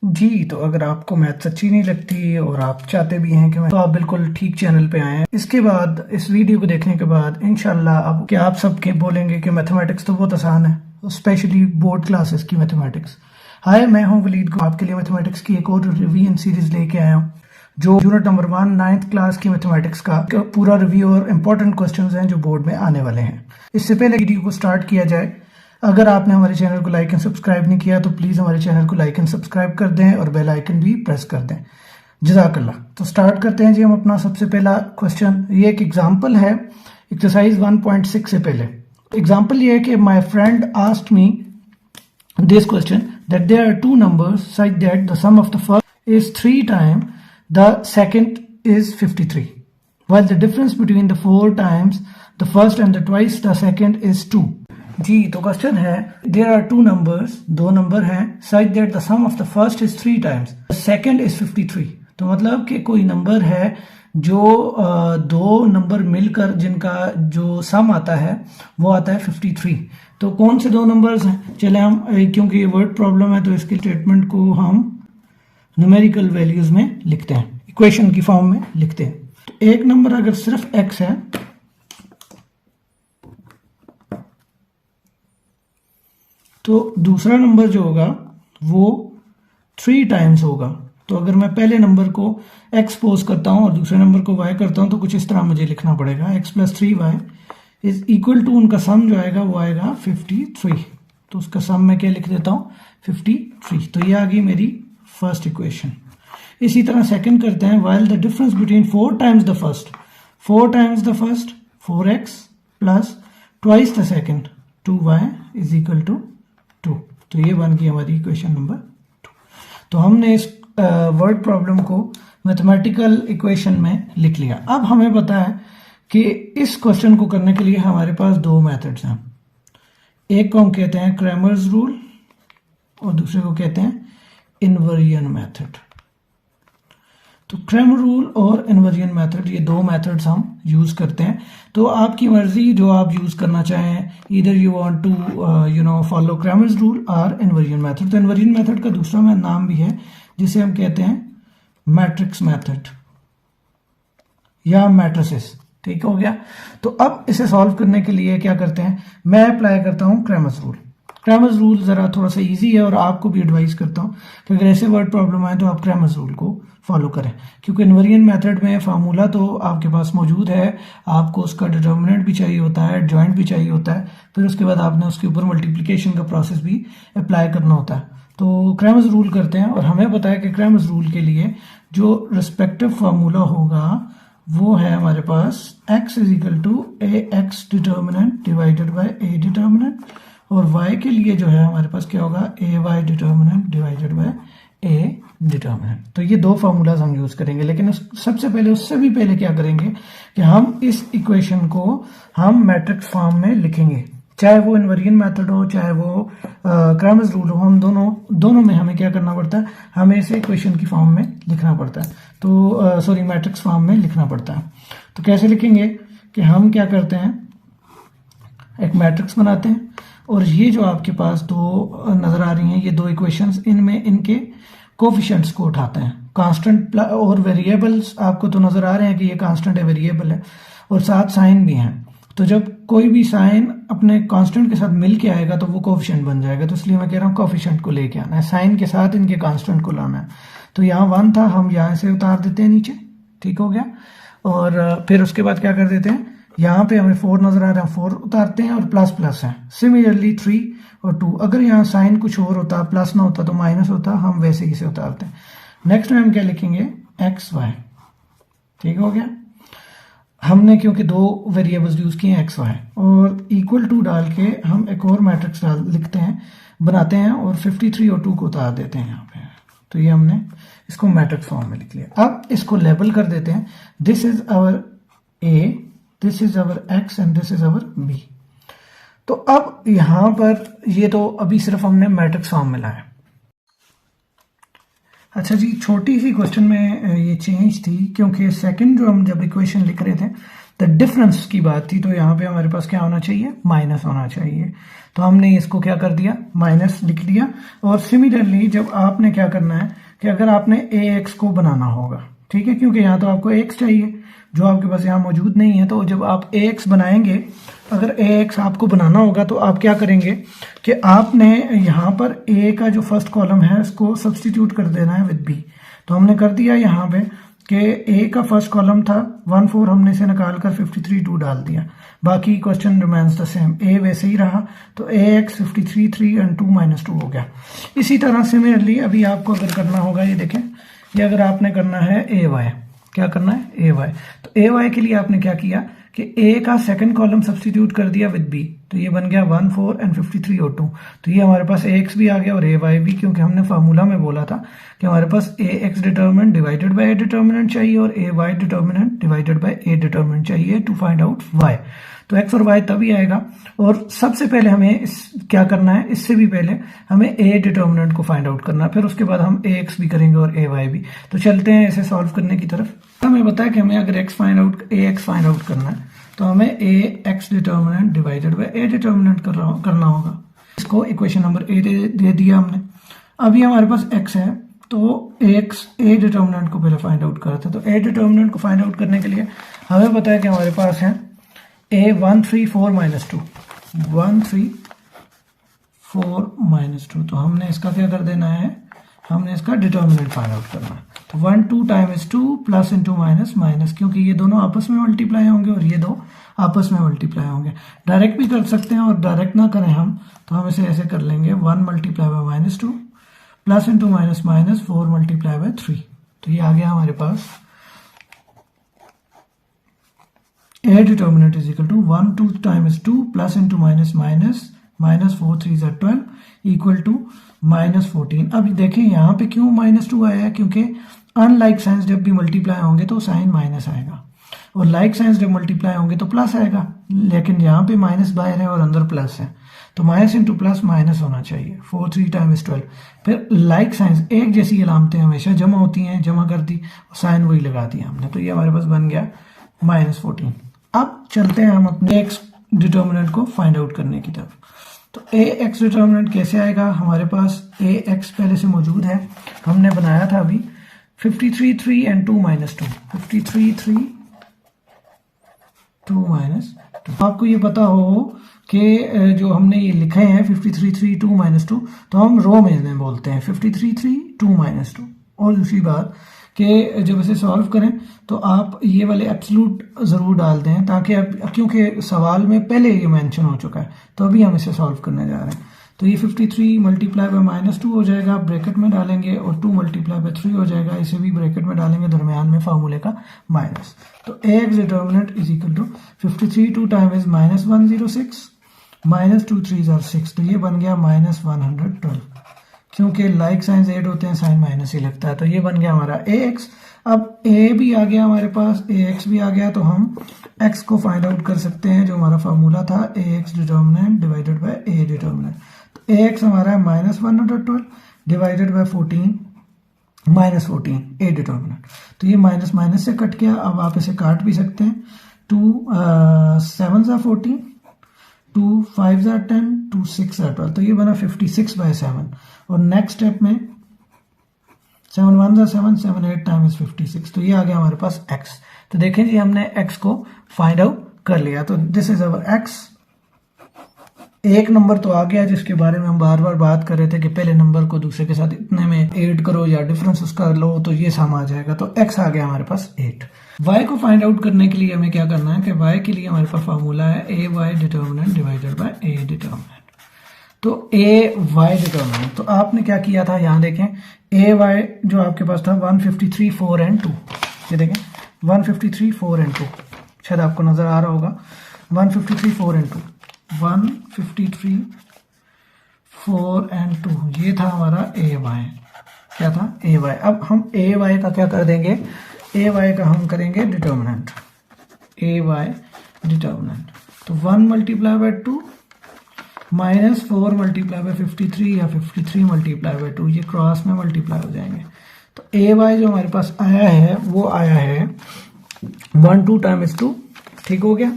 जी, तो अगर आपको मैथ्स अच्छी नहीं लगती और आप चाहते भी हैं कि तो आप बिल्कुल ठीक चैनल पे आए हैं। इसके बाद इस वीडियो को देखने के बाद इंशाल्लाह अब क्या आप सबके बोलेंगे कि मैथमेटिक्स तो बहुत आसान है, स्पेशली बोर्ड क्लासेस की मैथमेटिक्स। हाय, मैं हूं वलीद को आपके लिए मैथमेटिक्स की एक और रिवीजन सीरीज लेके आया हूं, जो यूनिट नंबर 1 9th क्लास की मैथमेटिक्स का पूरा रिव्यू और इम्पोर्टेंट क्वेश्चंस हैं जो बोर्ड में आने वाले हैं। इससे पहले वीडियो को स्टार्ट किया जाए, अगर आपने हमारे चैनल को लाइक एंड सब्सक्राइब नहीं किया तो प्लीज़ हमारे चैनल को लाइक एंड सब्सक्राइब कर दें और बेल आइकन भी प्रेस कर दें। जज़ाकल्लाह। तो स्टार्ट करते हैं जी हम अपना सबसे पहला क्वेश्चन। ये एक एग्जांपल है एक्सरसाइज 1.6 से पहले। एग्जांपल ये है कि my friend asked me this question that there are two numbers such that the sum of the first is 3 time the second is 53 while the difference between the 4 times the first and the twice the second is 2। जी, तो question है there are two numbers, दो number हैं, such that the sum of the first is 3 times the second is 53। तो मतलब कि कोई number है जो दो नंबर मिलकर जिनका जो सम आता है वो आता है 53। तो कौन से दो नंबर्स हैं? चले हम, क्योंकि ये वर्ड प्रॉब्लम है तो इसकी स्टेटमेंट को हम न्यूमेरिकल वैल्यूज में लिखते हैं, इक्वेशन की फॉर्म में लिखते हैं। तो एक नंबर अगर सिर्फ x है तो दूसरा नंबर जो होगा वो 3 टाइम्स होगा। तो अगर मैं पहले नंबर को x पोज करता हूं और दूसरे नंबर को y करता हूं तो कुछ इस तरह मुझे लिखना पड़ेगा, x + 3y is equal to, उनका सम जो आएगा वो आएगा 53। तो उसका सम मैं क्या लिख देता हूं 53। तो ये आ गई मेरी फर्स्ट इक्वेशन। इसी तरह सेकंड करते हैं, while the difference between 4 times the first 4x plus twice the second 2y is equal to 2। तो ये बन गई हमारी इक्वेशन नंबर 2। तो हमने इस वर्ड प्रॉब्लम को मैथमेटिकल इक्वेशन में लिख लिया। अब हमें पता है कि इस क्वेश्चन को करने के लिए हमारे पास दो मेथड्स हैं। एक को हम कहते हैं क्रैमर्स रूल और दूसरे को कहते हैं इन्वर्जन मेथड। तो क्रैमर रूल और इन्वर्जन मेथड, ये दो मेथड्स हम यूज करते हैं। तो आपकी मर्जी जो आप यूज करना चाहें, इधर you want to follow Cramer's rule और इन्वर्जन मेथड। तो इन्वर्जन मेथड का दूसरा नाम भी है जिसे हम कहते हैं मैट्रिक्स मेथड या मैट्रिसेस। ठीक हो गया। तो अब इसे सॉल्व करने के लिए क्या करते हैं, मैं अप्लाई करता हूं क्रैमर्स रूल। क्रैमर्स रूल जरा थोड़ा सा इजी है और आपको भी एडवाइस करता हूं कि अगर ऐसे वर्ड प्रॉब्लम आए तो आप क्रैमर्स रूल को फॉलो करें, क्योंकि इन्वर्जन मेथड में फार्मूला तो आपके पास मौजूद है, आपको उसका डिटर्मिनेंट भी चाहिए होता है, जॉइंट भी चाहिए होता है, फिर उसके बाद आपने उसके ऊपर मल्टीप्लिकेशन का प्रोसेस भी अप्लाई करना होता है। तो क्रैमर्स रूल करते हैं और हमें पता है कि क्रैमर्स रूल के लिए जो रिस्पेक्टिव फार्मूला होगा वो है हमारे पास x is equal to ax determinant divided by a determinant, और y के लिए जो है हमारे पास क्या होगा ay determinant divided by a determinant. तो ये दो फार्मूलाज हम यूज करेंगे, लेकिन सबसे पहले उससे भी पहले क्या करेंगे कि हम इस इक्वेशन को हम मैट्रिक्स फॉर्म में लिखेंगे, चाहे वो इन्वर्जन मेथड हो चाहे वो क्रैमर्स रूल हो। हम दोनों में हमें क्या करना पड़ता है, हमें इसे इक्वेशन की फॉर्म में लिखना पड़ता है। तो सॉरी मैट्रिक्स फॉर्म में लिखना पड़ता है। तो कैसे लिखेंगे कि हम क्या करते हैं, एक मैट्रिक्स बनाते हैं और ये जो आपके पास दो नजर आ रही हैं ये दो इक्वेशंस, इनमें इनके कोफिशिएंट्स को उठाते हैं। कांस्टेंट और वेरिएबल्स आपको तो नजर आ रहे हैं कि ये कांस्टेंट है, वेरिएबल है, और साथ साइन भी हैं। तो जब कोई भी साइन अपने कांस्टेंट के साथ मिल के आएगा तो वो कोफिशिएंट बन जाएगा। तो इसलिए मैं कह रहा हूँ कोफिशिएंट को लेके आना है, साइन के साथ इनके कांस्टेंट को लाना है। तो यहाँ 1 था, हम यहाँ से उतार देते हैं नीचे। ठीक हो गया। और फिर उसके बाद क्या कर देते हैं, यहाँ पे हमें 4 नजर आ रहा है, 4 उतारते हैं और प्लस प्लस है। सिमिलरली 3 और 2, अगर यहाँ साइन कुछ और होता, प्लस ना होता तो माइनस होता, हम वैसे ही से उतारते हैं। नेक्स्ट में हम क्या लिखेंगे एक्स वाई। ठीक हो गया। हमने क्योंकि दो वेरिएबल्स यूज किए हैं एक्स वाई, और इक्वल टू डाल के हम एक और मैट्रिक्स लिखते हैं, बनाते हैं और 53 और 2 को उतार देते हैं यहाँ पे। तो ये हमने इसको मैट्रिक्स फॉर्म में लिख लिया। अब इसको लेबल कर देते हैं, this is our A, this is our X and this is our B. तो अब यहां पर ये तो अभी सिर्फ हमने मैट्रिक्स फॉर्म में लाया। अच्छा जी, छोटी सी क्वेश्चन में ये चेंज थी, क्योंकि सेकंड जो हम जब इक्वेशन लिख रहे थे द डिफरेंस की बात थी, तो यहाँ पे हमारे पास क्या होना चाहिए, माइनस होना चाहिए। तो हमने इसको क्या कर दिया, माइनस लिख दिया। और सिमिलरली जब आपने क्या करना है कि अगर आपने ए एक्स को बनाना होगा, ठीक है, क्योंकि यहाँ तो आपको एक्स चाहिए जो आपके पास यहाँ मौजूद नहीं है, तो जब आप ए एक्स बनाएंगे, अगर ए एक्स आपको बनाना होगा तो आप क्या करेंगे कि आपने यहाँ पर ए का जो फर्स्ट कॉलम है उसको सब्सटीट्यूट कर देना है विद बी। तो हमने कर दिया यहाँ पे कि ए का फर्स्ट कॉलम था 1 4, हमने इसे निकाल कर 53 2 डाल दिया। बाकी क्वेश्चन रिमेन्स द सेम, ए वैसे ही रहा, तो ए एक्स 53 3 एंड 2 माइनस 2 हो गया। इसी तरह सिमिलरली अभी आपको अगर करना होगा, ये देखें, ये अगर आपने करना है ए वाई, क्या करना है, ए वाई, तो ए वाई के लिए आपने क्या किया कि ए का सेकंड कॉलम सब्सटीट्यूट कर दिया विद बी, तो ये बन गया 1 4 एंड 53 और 2। तो ये हमारे पास ए एक्स भी आ गया और ए वाई भी, क्योंकि हमने फार्मूला में बोला था कि हमारे पास A X determinant divided by A determinant चाहिए और A Y determinant divided by A determinant चाहिए टू फाइंड आउट वाई। तो एक्स और वाई तभी आएगा। और सबसे पहले हमें क्या करना है, इससे भी पहले हमें ए डिटर्मिनेंट को फाइंड आउट करना है, फिर उसके बाद हम ए एक्स भी करेंगे और ए वाई भी। तो चलते हैं इसे सॉल्व करने की तरफ। हमें बताया कि हमें अगर ए एक्स फाइंड आउट करना है तो हमें A X determinant divided by A determinant करना होगा। इसको इक्वेशन नंबर ए दे दिया हमने। अभी हमारे पास एक्स है, तो एक्स ए डिटर्मिनेंट को पहले फाइंड आउट करते हैं। तो ए डिटर्मिनेंट को फाइंड आउट करने के लिए हमें पता है कि हमारे पास है ए 1 3 4 माइनस 2, 1 3 4 माइनस 2। तो हमने इसका क्या कर देना है, हमने इसका डिटर्मिनेंट फाइंड आउट करना है। तो 1 2 times 2 plus into minus minus, क्योंकि ये दोनों आपस में मल्टीप्लाई होंगे और ये दो आपस में मल्टीप्लाई होंगे। डायरेक्ट भी कर सकते हैं और डायरेक्ट ना करें हम तो हम इसे ऐसे कर लेंगे 1 multiply by minus 2 plus into minus minus 4 multiply by 3। तो ये आ गया हमारे पास A determinant is equal to 1 2 times 2 plus into minus minus minus 4 3 ज़ा 12 इक्वल टू माइनस 14। अब देखें यहाँ पे क्यों माइनस 2 आया है, क्योंकि अनलाइक साइंस जब भी मल्टीप्लाई होंगे तो साइन माइनस आएगा और लाइक साइंस जब मल्टीप्लाई होंगे तो प्लस आएगा। लेकिन यहाँ पे माइनस बाहर है और अंदर प्लस है, तो माइनस इंटू प्लस माइनस होना चाहिए। 4 3 टाइम्स 12। फिर लाइक साइंस एक जैसी अलामतें हमेशा जमा होती हैं, जमा कर दी और साइन वही लगा दिया हमने, तो ये हमारे पास बन गया माइनस 14। अब चलते हैं हम अपने एक्स डिटर्मिनेंट को फाइंड आउट करने की तरफ। तो ए एक्स डिटर्मिनेंट कैसे आएगा, हमारे पास ए एक्स पहले से मौजूद है, हमने बनाया था अभी 53 3 एंड 2 माइनस 2, 53 3 2 माइनस 2। आपको ये पता हो कि जो हमने ये लिखे हैं 53 3 2 माइनस 2, तो हम रो में बोलते हैं 53 3 2 माइनस 2। और दूसरी बात कि जब इसे सॉल्व करें तो आप ये वाले एब्सोल्यूट ज़रूर डाल दें, ताकि अब क्योंकि सवाल में पहले ये मेंशन हो चुका है, तो अभी हम इसे सॉल्व करने जा रहे हैं। तो ये 53 मल्टीप्लाई बाय माइनस 2 हो जाएगा, ब्रैकेट में डालेंगे, और 2 मल्टीप्लाई बाय 3 हो जाएगा, इसे भी ब्रैकेट में डालेंगे, दरमियान में फार्मूले का माइनस। तो A X determinant is equal to 53 2 time is minus 106 minus 2 3 ज़ा 6। तो ये बन गया माइनस 112, क्योंकि लाइक साइंस ऐड होते हैं साइन माइनस ही लगता है। तो ये बन गया हमारा ए एक्स। अब ए भी आ गया हमारे पास, ए एक्स भी आ गया, तो हम एक्स को फाइंड आउट कर सकते हैं, जो हमारा फार्मूला था A X determinant divided by A determinant. तो ए एक्स हमारा है minus 112 divided by 14 minus 14 A determinant. तो ये माइनस माइनस से कट गया। अब आप इसे काट भी सकते हैं, 2 7 ज़ा 14 2 5 ज़ा 10 2 6 ज़ा 12। तो ये बना 56 बाय 7। और नेक्स्ट स्टेप में 7 1 ज़ा 7 7 8 टाइम इज 56। तो ये आ गया हमारे पास x। तो देखें जी, हमने x को फाइंड आउट कर लिया। तो दिस इज अवर x। एक नंबर तो आ गया जिसके बारे में हम बार बार बात कर रहे थे कि पहले नंबर को दूसरे के साथ इतने में ऐड करो या डिफरेंस उसका लो, तो ये सम आ जाएगा। तो x आ गया हमारे पास 8। y को फाइंड आउट करने के लिए हमें क्या करना है कि y के लिए हमारे पास फार्मूला है A Y determinant divided by A determinant. तो ए वाई डिटर्मिनेंट, तो आपने क्या किया था, यहाँ देखें ए वाई जो आपके पास था 153 4 एंड 2। ये देखें 153 4 एंड 2, शायद आपको नजर आ रहा होगा 153 4 एंड 2, 153 4 एंड 2, ये था हमारा ए वाई। क्या था, ए वाई। अब हम ए वाई का क्या कर देंगे, ए वाई का हम करेंगे डिटर्मिनेंट, ए वाई डिटर्मिनेंट। तो 1 multiply by 2 minus 4 multiply by 53 या 53 मल्टीप्लाई बाय 2, ये क्रॉस में मल्टीप्लाई हो जाएंगे। तो ए वाई जो हमारे पास आया है वो आया है 1 2 टाइम्स 2, ठीक हो गया।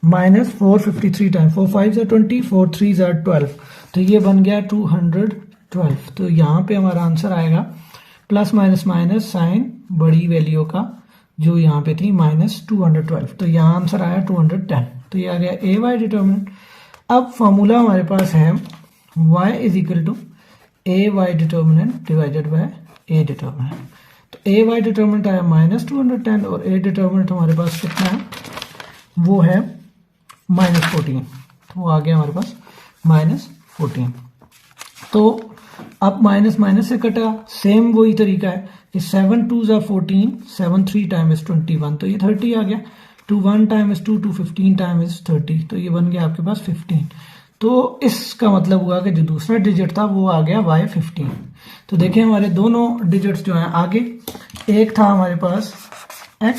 माइनस 453 टाइम 4 5 20, 4 3 12, तो ये बन गया 212। तो यहाँ पे हमारा आंसर आएगा प्लस माइनस माइनस साइन बड़ी वैल्यू का जो यहाँ पे थी माइनस 212, तो यहाँ आंसर आया 210। तो ये आ गया ए वाई डिटर्मिनेंट। अब फॉर्मूला हमारे पास है y is equal to A Y determinant divided by A determinant. तो ए वाई डिटर्मिनेंट आया माइनस 210 और ए डिटर्मिनेंट हमारे पास कितना है, वो है माइनस 14। तो वो आ गया हमारे पास माइनस 14। तो अब माइनस माइनस से कटा, सेम वही तरीका है कि 7 2 14, 7 3 टाइम इज 21, तो ये 30 आ गया। 2 1 टाइम इज 2, 2 15 टाइम इज 30, तो ये बन गया आपके पास 15। तो इसका मतलब हुआ कि जो दूसरा डिजिट था वो आ गया y 15। तो देखें हमारे दोनों डिजिट्स जो हैं आगे, एक था हमारे पास x,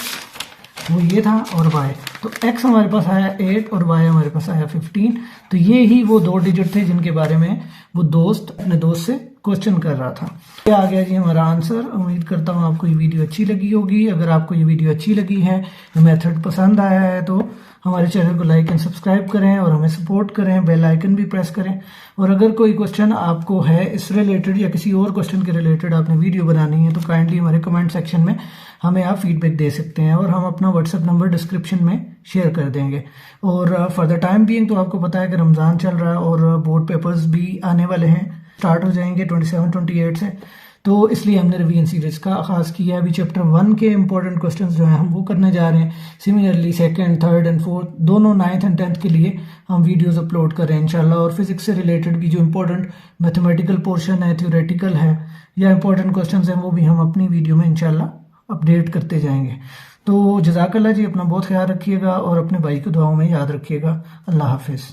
वो ये था, और y, तो x हमारे पास आया 8 और y हमारे पास आया 15। तो ये ही वो दो डिजिट थे जिनके बारे में वो दोस्त अपने दोस्त से क्वेश्चन कर रहा था। ये आ गया जी हमारा आंसर। उम्मीद करता हूँ आपको ये वीडियो अच्छी लगी होगी। अगर आपको ये वीडियो अच्छी लगी है, ये मेथड पसंद आया है, तो हमारे चैनल को लाइक एंड सब्सक्राइब करें और हमें सपोर्ट करें, बेल आइकन भी प्रेस करें। और अगर कोई क्वेश्चन आपको है इस रिलेटेड या किसी और क्वेश्चन के रिलेटेड आपने वीडियो बनानी है, तो काइंडली हमारे कमेंट सेक्शन में हमें आप फीडबैक दे सकते हैं और हम अपना व्हाट्सएप नंबर डिस्क्रिप्शन में शेयर कर देंगे। और फॉर द टाइम बीइंग, तो आपको पता है कि रमज़ान चल रहा है और बोर्ड पेपर्स भी आने वाले हैं, स्टार्ट हो जाएंगे 27 28 से, तो इसलिए हमने रिवीजन सीरीज का आगाज़ किया है। अभी चैप्टर 1 के इंपॉर्टेंट क्वेश्चंस जो हैं हम वो करने जा रहे हैं। Similarly second, third and fourth दोनों 9th एंड 10th के लिए हम वीडियोस अपलोड कर रहे हैं इंशाल्लाह। और फिजिक्स से रिलेटेड भी जो इंपॉर्टेंट मैथमेटिकल पोर्शन है, थ्योरेटिकल है या इंपॉर्टेंट क्वेश्चन हैं, वो भी हम अपनी वीडियो में इंशाल्लाह अपडेट करते जाएंगे। तो जज़ाकल्लाह जी, अपना बहुत ख्याल रखिएगा और अपने भाई को दुआओं में याद रखिएगा। अल्लाह हाफिज़।